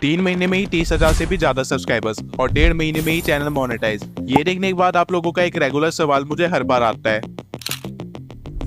3 महीने में ही 30,000 से भी ज्यादा सब्सक्राइबर्स और 1.5 महीने में ही चैनल मोनेटाइज। ये देखने के बाद आप लोगों का एक रेगुलर सवाल मुझे हर बार आता है।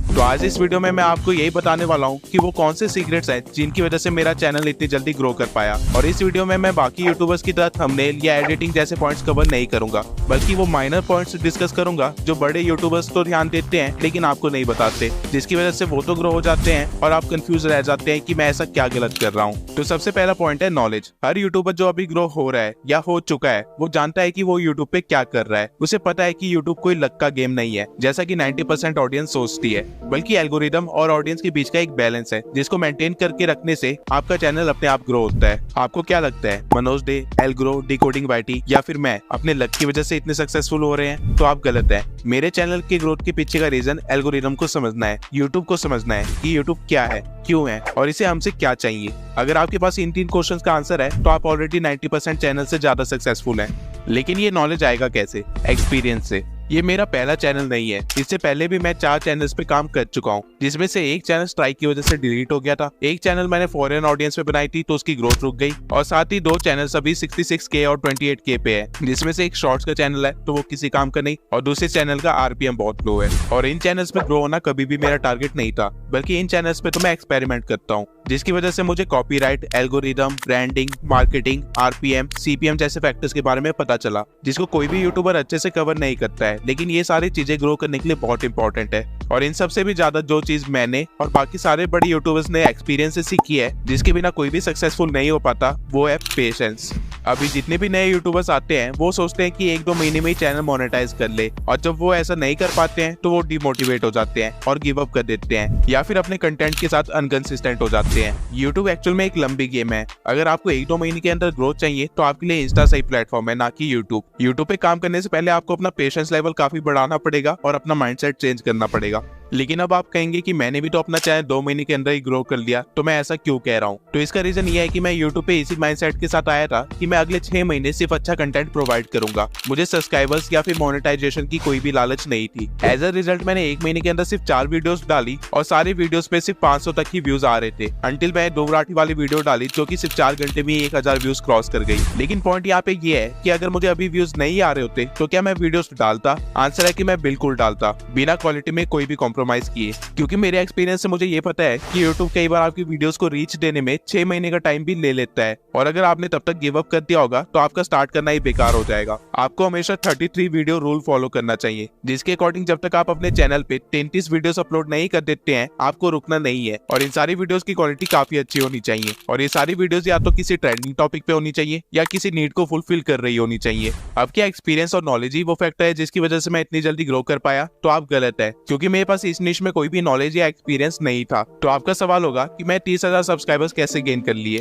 तो आज इस वीडियो में मैं आपको यही बताने वाला हूँ कि वो कौन से सीक्रेट्स हैं जिनकी वजह से मेरा चैनल इतनी जल्दी ग्रो कर पाया। और इस वीडियो में मैं बाकी यूट्यूबर्स की तरह थंबनेल या एडिटिंग जैसे पॉइंट्स कवर नहीं करूंगा, बल्कि वो माइनर पॉइंट्स डिस्कस करूंगा जो बड़े यूट्यूबर्स तो ध्यान देते हैं लेकिन आपको नहीं बताते, जिसकी वजह से वो तो ग्रो हो जाते हैं और आप कंफ्यूज रह जाते हैं कि मैं ऐसा क्या गलत कर रहा हूँ। तो सबसे पहला पॉइंट है नॉलेज। हर यूट्यूबर जो अभी ग्रो हो रहा है या हो चुका है वो जानता है कि वो यूट्यूब पे क्या कर रहा है। उसे पता है कि यूट्यूब कोई लक का गेम नहीं है जैसा कि 90% ऑडियंस सोचती है, बल्कि एल्गोरिदम और ऑडियंस के बीच का एक बैलेंस है जिसको मेंटेन करके रखने से आपका चैनल अपने आप ग्रो होता है। आपको क्या लगता है मनोज डे, एल्ग्रो, डिकोडिंग वाईटी या फिर मैं अपने लक की वजह से इतने सक्सेसफुल हो रहे हैं? तो आप गलत है। मेरे चैनल के ग्रोथ के पीछे का रीजन एल्गोरिदम को समझना है, यूट्यूब को समझना है कि यूट्यूब क्या है, क्यों है और इसे हमसे क्या चाहिए। अगर आपके पास इन 3 क्वेश्चंस का आंसर है तो आप ऑलरेडी 90% चैनल से ज्यादा सक्सेसफुल हैं। लेकिन ये नॉलेज आएगा कैसे? एक्सपीरियंस से। ये मेरा पहला चैनल नहीं है, इससे पहले भी मैं 4 चैनल्स पे काम कर चुका हूँ, जिसमें से एक चैनल स्ट्राइक की वजह से डिलीट हो गया था। एक चैनल मैंने फॉरेन ऑडियंस पे बनाई थी तो उसकी ग्रोथ रुक गई, और साथ ही 2 चैनल्स अभी 66K और 28K पे है, जिसमें से एक शॉर्ट्स का चैनल है तो वो किसी काम का नहीं, और दूसरे चैनल का RPM बहुत लो है। और इन चैनल्स पे ग्रो होना कभी भी मेरा टारगेट नहीं था, बल्कि इन चैनल्स पे तो मैं एक्सपेरिमेंट करता हूँ, जिसकी वजह से मुझे copyright, algorithm, branding, marketing, RPM, CPM जैसे फैक्टर्स के बारे में पता चला, जिसको कोई भी यूट्यूबर अच्छे से कवर नहीं करता है। लेकिन ये सारी चीजें ग्रो करने के लिए बहुत इंपॉर्टेंट है। और इन सबसे भी ज्यादा जो चीज मैंने और बाकी सारे बड़े यूट्यूबर्स ने एक्सपीरियंस से सीखी है, जिसके बिना कोई भी सक्सेसफुल नहीं हो पाता, वो है पेशेंस। अभी जितने भी नए यूट्यूबर्स आते हैं वो सोचते हैं कि 1-2 महीने में ही चैनल मोनेटाइज कर ले, और जब वो ऐसा नहीं कर पाते हैं तो वो डिमोटिवेट हो जाते हैं और गिव अप कर देते हैं, या फिर अपने कंटेंट के साथ अनकंसिस्टेंट हो जाते हैं। यूट्यूब एक्चुअल में एक लंबी गेम है। अगर आपको 1-2 महीने के अंदर ग्रोथ चाहिए तो आपके लिए इंस्टा सही प्लेटफॉर्म है, ना कि यूट्यूब। यूट्यूब पे काम करने से पहले आपको अपना पेशेंस लेवल काफी बढ़ाना पड़ेगा और अपना माइंडसेट चेंज करना पड़ेगा। लेकिन अब आप कहेंगे कि मैंने भी तो अपना चैनल 2 महीने के अंदर ही ग्रो कर लिया, तो मैं ऐसा क्यों कह रहा हूँ? तो इसका रीजन ये है कि मैं यूट्यूब पे इसी माइंडसेट के साथ आया था कि मैं अगले 6 महीने सिर्फ अच्छा कंटेंट प्रोवाइड करूंगा। मुझे सब्सक्राइबर्स या फिर मोनेटाइजेशन की कोई भी लालच नहीं थी। एज अ रिजल्ट मैंने 1 महीने के अंदर सिर्फ 4 वीडियोस डाली और सारी वीडियोस पे सिर्फ 500 तक ही व्यूज आ रहे थे, अंटिल मैं 2 मराठी वाली वीडियो डाली जो कि सिर्फ 4 घंटे में 1000 व्यूज क्रॉस कर गई। लेकिन पॉइंट यहाँ पे ये है कि अगर मुझे अभी व्यूज नहीं आ रहे होते तो क्या मैं वीडियोस डालता? आंसर है कि मैं बिल्कुल डालता, बिना क्वालिटी में कोई भी कॉम्प्रोमाइज किए, क्योंकि मेरे एक्सपीरियंस से मुझे ये पता है कि यूट्यूब कई बार आपकी वीडियोस को रीच देने में 6 महीने का टाइम भी ले लेता है, और अगर आपने तब तक गिव अप कर दिया होगा तो आपका स्टार्ट करना ही बेकार हो जाएगा। आपको हमेशा 33 वीडियो रूल फॉलो करना चाहिए, जिसके अकॉर्डिंग जब तक आप अपने चैनल पे 33 वीडियोस अपलोड नहीं कर देते हैं आपको रुकना नहीं है, और इन सारी वीडियोस की क्वालिटी काफी अच्छी होनी चाहिए, और ये सारी वीडियोस या तो किसी ट्रेंडिंग टॉपिक पे होनी चाहिए या किसी नीड को फुलफिल कर रही होनी चाहिए। अब क्या एक्सपीरियंस और नॉलेज ही वो फैक्टर है जिसकी वजह से मैं इतनी जल्दी ग्रो कर पाया? तो आप गलत है, क्योंकि मेरे पास इस निश में कोई भी नॉलेज या एक्सपीरियंस नहीं था। तो आपका सवाल होगा कि मैं 30,000 सब्सक्राइबर्स कैसे गेन कर लिए?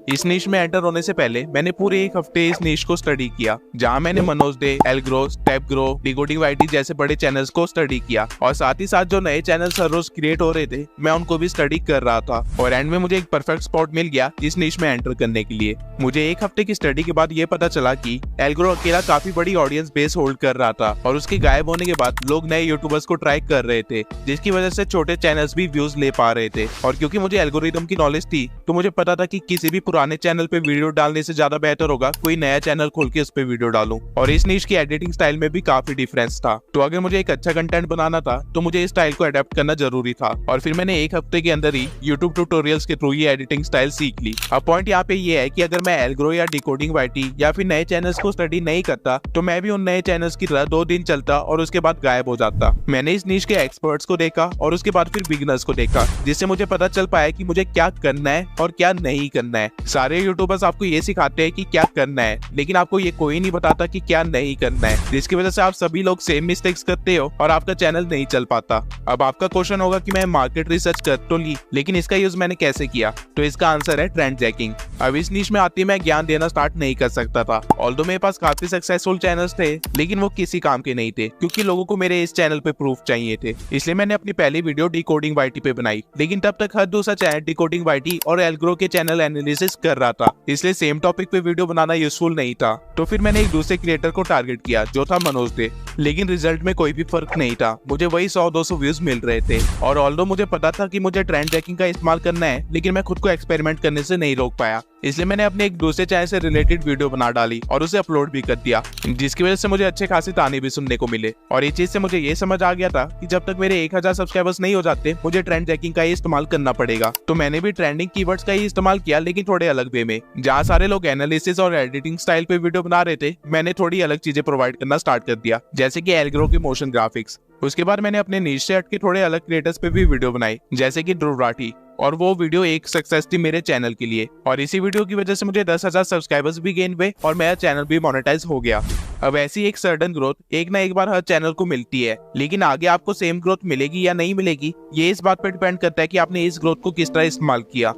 इस नीश में एंटर होने से पहले मैंने पूरे 1 हफ्ते इस नीश को स्टडी किया, जहां मैंने Manoj Dey, Algrow, Step Grow, Decoding YT जैसे बड़े चैनल्स को स्टडी किया, और साथ ही साथ जो नए चैनल्स हर रोज क्रिएट हो रहे थे मैं उनको भी स्टडी कर रहा था। और एंड में मुझे एक परफेक्ट स्पॉट मिल गया इस नीश में एंटर करने के लिए। मुझे 1 हफ्ते की स्टडी के बाद ये पता चला कि एल्ग्रो अकेला काफी बड़ी ऑडियंस बेस होल्ड कर रहा था, और उसके गायब होने के बाद लोग नए यूट्यूबर्स को ट्राई कर रहे थे, जिसकी वजह से छोटे चैनल्स भी व्यूज ले पा रहे थे। और क्योंकि मुझे एल्गोरिदम की नॉलेज थी तो मुझे पता था कि किसी भी पुराने चैनल पे वीडियो डालने से ज्यादा बेहतर होगा कोई नया चैनल खोल के उस पे वीडियो डालूं। और इस नीश की एडिटिंग स्टाइल में भी काफी डिफरेंस था, तो अगर मुझे एक अच्छा कंटेंट बनाना था तो मुझे इस स्टाइल को अडेप्ट करना जरूरी था। और फिर मैंने 1 हफ्ते के अंदर ही यूट्यूब ट्यूटोरियल्स के थ्रू ये एडिटिंग स्टाइल सीख ली। अब पॉइंट यहाँ पे ये है कि अगर मैं एल्ग्रो या डिकोडिंग वाईटी या फिर नए चैनल्स को स्टडी नहीं करता तो मैं भी उन नए चैनल्स की तरह 2 दिन चलता और उसके बाद गायब हो जाता। मैंने इस नीश के एक्सपर्ट्स को देखा और उसके बाद फिर बिगिनर्स को देखा, जिससे मुझे पता चल पाया कि मुझे क्या करना है और क्या नहीं करना है। सारे यूट्यूबर्स आपको ये सिखाते हैं कि क्या करना है, लेकिन आपको ये कोई नहीं बताता कि क्या नहीं करना है, जिसकी वजह से आप सभी लोग सेम मिस्टेक्स करते हो और आपका चैनल नहीं चल पाता। अब आपका क्वेश्चन होगा कि मैं मार्केट रिसर्च कर तो ली, लेकिन इसका यूज मैंने कैसे किया? तो इसका आंसर है ट्रेंड चेकिंग। अब इस नीश में आती मैं ज्ञान देना स्टार्ट नहीं कर सकता था, ऑल्दो मेरे पास काफी सक्सेसफुल चैनल्स थे, लेकिन वो किसी काम के नहीं थे, क्योंकि लोगों को मेरे इस चैनल पे प्रूफ चाहिए थे। इसलिए मैंने अपनी पहली वीडियो डिकोडिंग वाईटी पे बनाई, लेकिन तब तक हर दूसरा चैनल डिकोडिंग वाईटी और एल्ग्रो के चैनल एनालिसिस फेस कर रहा था, इसलिए सेम टॉपिक पे वीडियो बनाना यूजफुल नहीं था। तो फिर मैंने एक दूसरे क्रिएटर को टारगेट किया जो था मनोज दे, लेकिन रिजल्ट में कोई भी फर्क नहीं था। मुझे वही 100-200 व्यूज मिल रहे थे और ऑल्दो मुझे पता था कि मुझे ट्रेंड ट्रैकिंग का इस्तेमाल करना है, लेकिन मैं खुद को एक्सपेरिमेंट करने से नहीं रोक पाया। इसलिए मैंने अपने एक दूसरे चैनल से रिलेटेड वीडियो बना डाली और उसे अपलोड भी कर दिया, जिसकी वजह से मुझे अच्छे खासे ताने भी सुनने को मिले। और इस चीज से मुझे ये समझ आ गया था कि जब तक मेरे 1000 सब्सक्राइबर्स नहीं हो जाते, मुझे ट्रेंड ट्रैकिंग का ही इस्तेमाल करना पड़ेगा। तो मैंने भी ट्रेंडिंग कीवर्ड्स का ही इस्तेमाल किया, लेकिन थोड़े अलग वे में। जहाँ सारे लोग एनालिसिस और एडिटिंग स्टाइल पे वीडियो बना रहे थे, मैंने थोड़ी अलग चीजें प्रोवाइड करना स्टार्ट कर दिया, जैसे कि एल्गोरो की मोशन ग्राफिक्स। उसके बाद मैंने अपने नीश से हटके थोड़े अलग क्रिएटर्स पे भी वीडियो बनाई, जैसे कि ध्रुव राठी, और वो वीडियो एक सक्सेस थी मेरे चैनल के लिए। और इसी वीडियो की वजह से मुझे 10,000 सब्सक्राइबर्स भी गेन हुए और मेरा चैनल भी मोनेटाइज हो गया। अब ऐसी एक सडन ग्रोथ एक ना एक बार हर चैनल को मिलती है, लेकिन आगे आपको सेम ग्रोथ मिलेगी या नहीं मिलेगी, ये इस बात पर डिपेंड करता है कि आपने इस ग्रोथ को किस तरह इस्तेमाल किया।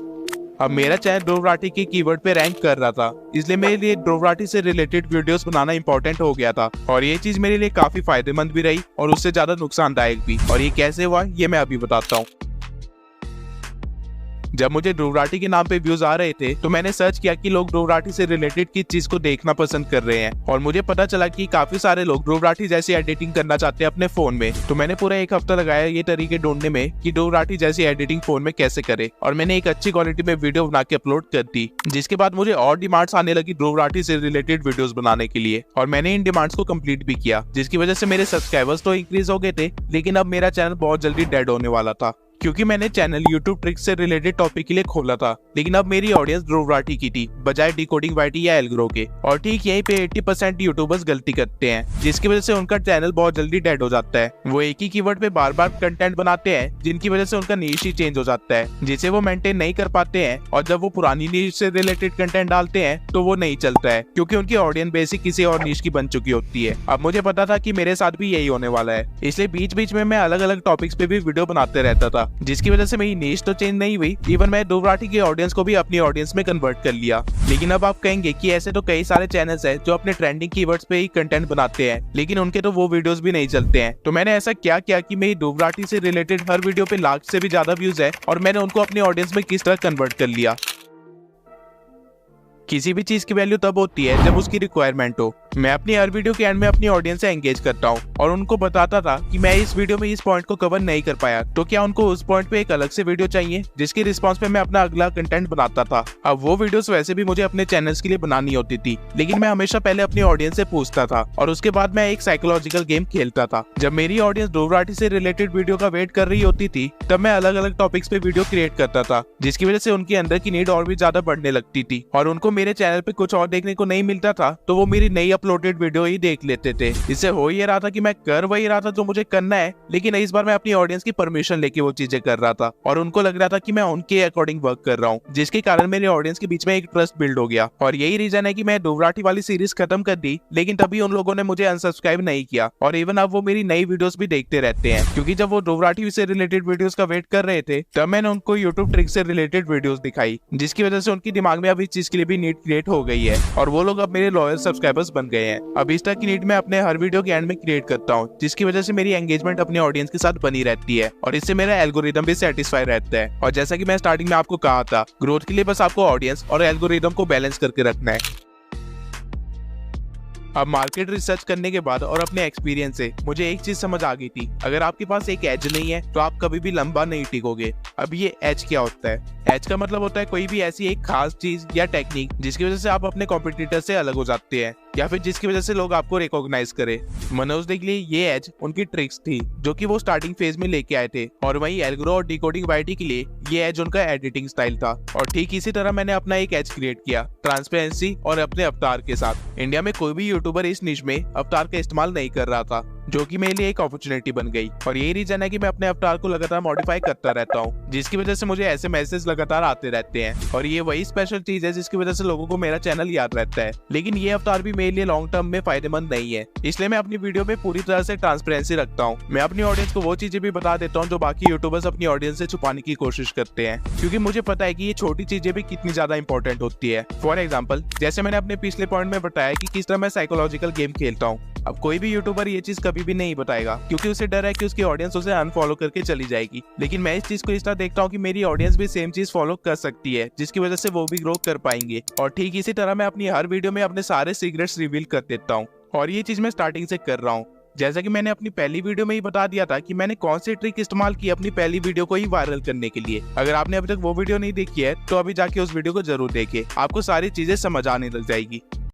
अब मेरा चैनल ध्रुव राठी के कीवर्ड पे रैंक कर रहा था, इसलिए मेरे लिए ध्रुव राठी से रिलेटेड वीडियोस बनाना इंपॉर्टेंट हो गया था। और ये चीज मेरे लिए काफी फायदेमंद भी रही और उससे ज्यादा नुकसानदायक भी। और ये कैसे हुआ, ये मैं अभी बताता हूँ। जब मुझे ध्रुव राठी के नाम पे व्यूज आ रहे थे, तो मैंने सर्च किया कि लोग ध्रुव राठी से रिलेटेड किस चीज को देखना पसंद कर रहे हैं, और मुझे पता चला कि काफी सारे लोग ध्रुव राठी जैसी एडिटिंग करना चाहते हैं अपने फोन में। तो मैंने पूरा एक हफ्ता लगाया ये तरीके ढूंढने में कि ध्रुव राठी जैसी एडिटिंग फोन में कैसे करे, और मैंने एक अच्छी क्वालिटी में वीडियो बना के अपलोड कर दी। जिसके बाद मुझे और डिमांड्स आने लगी ध्रुव राठी से रिलेटेड वीडियोस बनाने के लिए, और मैंने इन डिमांड्स को कंप्लीट भी किया, जिसकी वजह से मेरे सब्सक्राइबर्स तो इंक्रीज हो गए थे, लेकिन अब मेरा चैनल बहुत जल्दी डेड होने वाला था, क्योंकि मैंने चैनल यूट्यूब ट्रिक्स से रिलेटेड टॉपिक के लिए खोला था। लेकिन अब मेरी ऑडियंस ध्रुव राठी की थी, बजाय डिकोडिंग वाईटी या एल्गोरो के। और ठीक यहीं पे 80% यूट्यूबर्स गलती करते हैं, जिसकी वजह से उनका चैनल बहुत जल्दी डेड हो जाता है। वो एक ही कीवर्ड पे बार बार कंटेंट बनाते हैं, जिनकी वजह से उनका नीश ही चेंज हो जाता है, जिसे वो मेंटेन नहीं कर पाते हैं। और जब वो पुरानी नीश से रिलेटेड कंटेंट डालते हैं, तो वो नहीं चलता है, क्योंकि उनकी ऑडियंस बेसिक किसी और नीश की बन चुकी होती है। अब मुझे पता था कि मेरे साथ भी यही होने वाला है, इसलिए बीच बीच में मैं अलग अलग टॉपिक्स पे भी वीडियो बनाते रहता था, जिसकी वजह से नीश तो चेंज नहीं हुई, इवन मैं ध्रुव राठी की ऑडियंस को भी अपनी ऑडियंस में कन्वर्ट कर लिया। लेकिन अब आप कहेंगे कि ऐसे तो कई सारे चैनल्स हैं जो अपने ट्रेंडिंग कीवर्ड्स पे ही कंटेंट बनाते हैं, लेकिन उनके तो वो वीडियोस भी नहीं चलते हैं। तो मैंने ऐसा क्या किया कि मेरी ध्रुव राठी से रिलेटेड हर वीडियो पे लाख से भी ज्यादा व्यूज है, और मैंने उनको अपनी ऑडियंस में किस तरह कन्वर्ट कर लिया। किसी भी चीज की वैल्यू तब होती है जब उसकी रिक्वायरमेंट हो। मैं अपनी हर वीडियो के एंड में अपनी ऑडियंस से एंगेज करता हूँ और उनको बताता था कि मैं इस वीडियो में इस पॉइंट को कवर नहीं कर पाया, तो क्या उनको उस पॉइंट पे एक अलग से वीडियो चाहिए, जिसके रिस्पॉन्स पे मैं अपना अगला कंटेंट बनाता था। अब वो वीडियोस वैसे भी मुझे अपने चैनल्स के लिए बनानी होती थी, लेकिन मैं हमेशा पहले अपनी ऑडियंस से पूछता था और उसके बाद मैं एक साइकोलॉजिकल गेम खेलता था। जब मेरी ऑडियंस ध्रुव राठी से रिलेटेड वीडियो का वेट कर रही होती थी, तब मैं अलग अलग टॉपिक्स पे वीडियो क्रिएट करता था, जिसकी वजह से उनके अंदर की नीड और भी ज्यादा बढ़ने लगती थी, और उनको मेरे चैनल पे कुछ और देखने को नहीं मिलता था, तो वो मेरी नई अपलोडेड वीडियो ही देख लेते थे। इससे हो ये रहा था कि मैं कर वही रहा था जो मुझे करना है, लेकिन इस बार मैं अपनी ऑडियंस की परमिशन लेके वो चीजें कर रहा था, और उनको लग रहा था कि मैं उनके अकॉर्डिंग वर्क कर रहा हूँ, जिसके कारण मेरे ऑडियंस के बीच में एक ट्रस्ट बिल्ड हो गया। और यही रीजन है कि मैं ध्रुव राठी वाली सीरीज खत्म कर दी, लेकिन तभी उन लोगों ने मुझे अनसब्सक्राइब नहीं किया, और इवन अब वो मेरी नई वीडियोस भी देखते रहते हैं, क्योंकि जब वो ध्रुव राठी से रिलेटेड वीडियोस का वेट कर रहे थे, तब मैंने उनको यूट्यूब ट्रिक से रिलेटेड वीडियोस दिखाई, जिसकी वजह से उनके दिमाग में अब इस चीज के लिए भी नीड क्रिएट हो गई है, और वो लोग अब मेरे लॉयल सब्सक्राइबर्स बन गए हैं। अब इस तरह की नीड मैं अपने हर वीडियो के एंड में क्रिएट करता हूँ, जिसकी वजह से मेरी एंगेजमेंट अपने ऑडियंस के साथ बनी रहती है, और इससे मेरा एल्गोरिदम भी सेटिस्फाई रहता है। और जैसा कि मैं स्टार्टिंग में आपको कहा था, ग्रोथ के लिए बस आपको ऑडियंस और एल्गोरिदम को बैलेंस करके रखना है। अब मार्केट रिसर्च करने के बाद और अपने एक्सपीरियंस से मुझे एक चीज समझ आ गई थी, अगर आपके पास एक एज नहीं है तो आप कभी भी लंबा नहीं टिकोगे। अब ये एज क्या होता है? एज का मतलब होता है कोई भी ऐसी एक खास चीज या टेक्निक जिसकी वजह से आप अपने कॉम्पिटिटर से अलग हो जाते हैं, या फिर जिसकी वजह से लोग आपको रिकॉग्नाइज करे। मनोज के लिए ये एज उनकी ट्रिक्स थी, जो कि वो स्टार्टिंग फेज में लेके आए थे, और वहीं एल्गोरो और डिकोडिंग वाईटी के लिए ये एज उनका एडिटिंग स्टाइल था। और ठीक इसी तरह मैंने अपना एक एज क्रिएट किया, ट्रांसपेरेंसी और अपने अवतार के साथ। इंडिया में कोई भी यूट्यूबर इस निश में अवतार का इस्तेमाल नहीं कर रहा था, जो कि मेरे लिए एक अपॉर्चुनिटी बन गई। और यही रीजन है कि मैं अपने अवतार को लगातार मॉडिफाई करता रहता हूँ, जिसकी वजह से मुझे ऐसे मैसेज लगातार आते रहते हैं। और ये वही स्पेशल चीज है जिसकी वजह से लोगों को मेरा चैनल याद रहता है। लेकिन ये अवतार भी मेरे लिए लॉन्ग टर्म में फायदेमंद नहीं है, इसलिए मैं अपनी वीडियो में पूरी तरह से ट्रांसपेरेंसी रखता हूँ। मैं अपनी ऑडियंस को वो चीजें भी बता देता हूँ जो बाकी यूट्यूबर्स अपनी ऑडियंस से छुपाने की कोशिश करते हैं, क्योंकि मुझे पता है कि ये छोटी चीजें भी कितनी ज्यादा इंपॉर्टेंट होती है। फॉर एग्जाम्पल, जैसे मैंने अपने पिछले पॉइंट में बताया कि किस तरह मैं साइकोलॉजिकल गेम खेलता हूँ। अब कोई भी यूट्यूबर ये चीज कभी भी नहीं बताएगा, क्योंकि उसे डर है कि उसकी ऑडियंस उसे अनफॉलो करके चली जाएगी। लेकिन मैं इस चीज को इस तरह देखता हूँ कि मेरी ऑडियंस भी सेम चीज फॉलो कर सकती है, जिसकी वजह से वो भी ग्रो कर पाएंगे। और ठीक इसी तरह मैं अपनी हर वीडियो में अपने सारे सीक्रेट्स रिवील कर देता हूँ, और ये चीज मैं स्टार्टिंग से कर रहा हूँ। जैसा कि मैंने अपनी पहली वीडियो में ही बता दिया था कि मैंने कौन सी ट्रिक इस्तेमाल की अपनी पहली वीडियो को ही वायरल करने के लिए। अगर आपने अभी तक वो वीडियो नहीं देखी है तो अभी जाके उस वीडियो को जरूर देखें, आपको सारी चीजें समझ आने लग जाएगी।